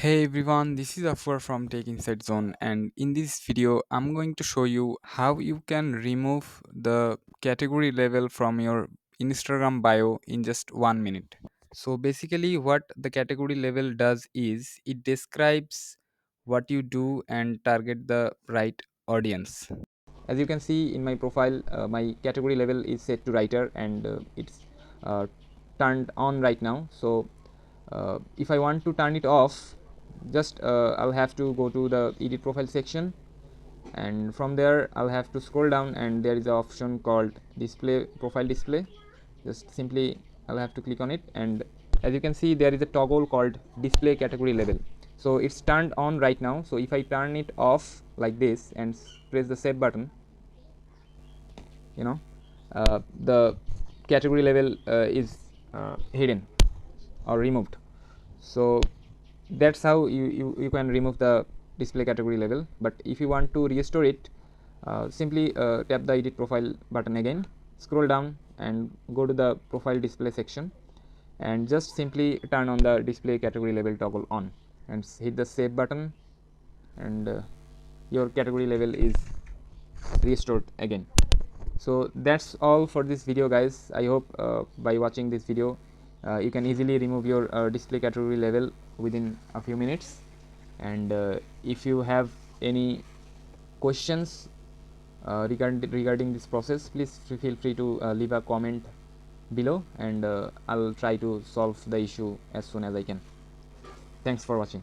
Hey everyone, this is Afar from Tech Insight Zone, and in this video, I'm going to show you how you can remove the category level from your Instagram bio in just 1 minute. So basically, what the category level does is it describes what you do and target the right audience. As you can see in my profile, my category level is set to writer and it's uh, turned on right now. So if I want to turn it off, just I'll have to go to the edit profile section, and from there I'll have to scroll down, and there is an option called display profile display. Just simply I'll have to click on it, and as you can see there is a toggle called display category level. So it's turned on right now. So if I turn it off like this and press the save button, you know the category level is hidden or removed. So that's how you can remove the display category level. But if you want to restore it, simply tap the edit profile button again, scroll down and go to the profile display section, and just simply turn on the display category level toggle on and hit the save button, and your category level is restored again. So that's all for this video, guys. I hope by watching this video you can easily remove your display category level within a few minutes. And if you have any questions regarding this process, please feel free to leave a comment below, and I'll try to solve the issue as soon as I can. Thanks for watching.